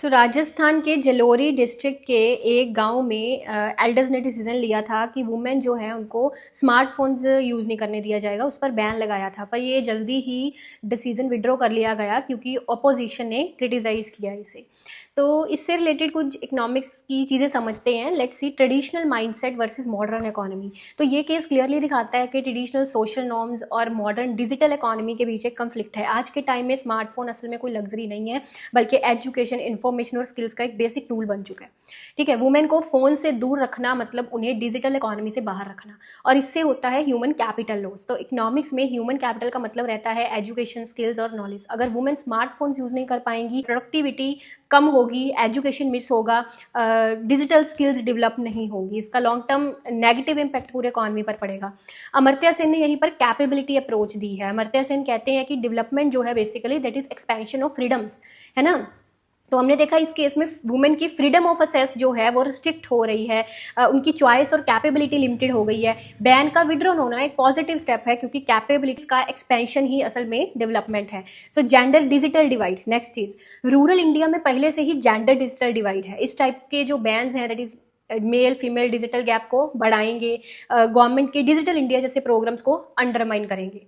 राजस्थान के जलोरी डिस्ट्रिक्ट के एक गांव में एल्डर्स ने डिसीजन लिया था कि वुमेन जो है उनको स्मार्टफोन्स यूज़ नहीं करने दिया जाएगा, उस पर बैन लगाया था। पर ये जल्दी ही डिसीजन विड्रॉ कर लिया गया क्योंकि अपोजिशन ने क्रिटिसाइज़ किया इसे। तो इससे रिलेटेड कुछ इकोनॉमिक्स की चीज़ें समझते हैं। Let's see traditional mindset versus modern economy. तो ये केस क्लियरली दिखाता है कि ट्रेडिशनल सोशल नॉर्म्स और मॉडर्न डिजिटल इकोनॉमी के बीच एक कन्फ्लिक्ट है। आज के टाइम में स्मार्टफोन असल में कोई लग्जरी नहीं है, बल्कि एजुकेशन, इन्फॉर्मेशन और स्किल्स का एक बेसिक टूल बन चुका है। ठीक है, वुमेन को फ़ोन से दूर रखना मतलब उन्हें डिजिटल इकोनॉमी से बाहर रखना, और इससे होता है ह्यूमन कैपिटल लॉस। तो इकोनॉमिक्स में ह्यूमन कैपिटल का मतलब रहता है एजुकेशन, स्किल्स और नॉलेज। अगर वुमेन स्मार्टफोन्स यूज़ नहीं कर पाएंगी, प्रोडक्टिविटी कम होगी, एजुकेशन मिस होगा, डिजिटल स्किल्स डेवलप नहीं होंगी। इसका लॉन्ग टर्म नेगेटिव इम्पैक्ट पूरे इकॉनमी पर पड़ेगा। अमर्त्य सेन ने यहीं पर कैपेबिलिटी अप्रोच दी है। अमर्त्य सेन कहते हैं कि डेवलपमेंट जो है basically that is expansion of freedoms, है ना। तो हमने देखा इस केस में वुमेन की फ्रीडम ऑफ असेस जो है वो रिस्ट्रिक्ट हो रही है, उनकी चॉइस और कैपेबिलिटी लिमिटेड हो गई है। बैन का विड्रॉन होना एक पॉजिटिव स्टेप है क्योंकि कैपेबिलिटीज का एक्सपेंशन ही असल में डेवलपमेंट है। सो जेंडर डिजिटल डिवाइड, नेक्स्ट चीज, रूरल इंडिया में पहले से ही जेंडर डिजिटल डिवाइड है। इस टाइप के जो बैन्स हैं that is male female digital gap को बढ़ाएंगे, गवर्नमेंट के डिजिटल इंडिया जैसे प्रोग्राम्स को अंडरमाइन करेंगे।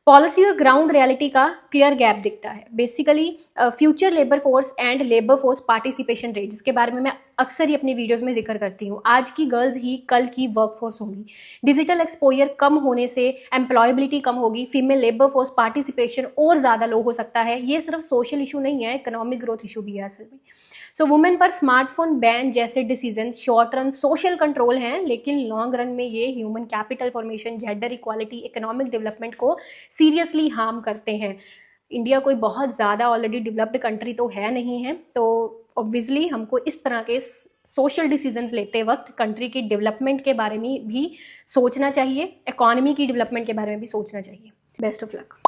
पॉलिसी और ग्राउंड रियलिटी का क्लियर गैप दिखता है। Basically future labour force and labour force participation rate, जिसके बारे में मैं अक्सर ही अपनी वीडियोस में जिक्र करती हूँ। आज की गर्ल्स ही कल की वर्कफोर्स होंगी। डिजिटल एक्सपोजर कम होने से एम्प्लॉयबिलिटी कम होगी, फीमेल लेबर फोर्स पार्टिसिपेशन और ज़्यादा लो हो सकता है। ये सिर्फ सोशल इशू नहीं है, इकोनॉमिक ग्रोथ इशू भी है असल में। सो वुमेन पर स्मार्टफोन बैन जैसे decision short run social control हैं, लेकिन लॉन्ग रन में ये human capital formation, gender equality, economic development को सीरियसली हार्म करते हैं। इंडिया कोई बहुत ज़्यादा ऑलरेडी डेवलप्ड कंट्री तो है नहीं है, तो ऑब्वियसली हमको इस तरह के सोशल डिसीजंस लेते वक्त कंट्री की डेवलपमेंट के बारे में भी सोचना चाहिए, इकोनॉमी की डेवलपमेंट के बारे में भी सोचना चाहिए। Best of luck.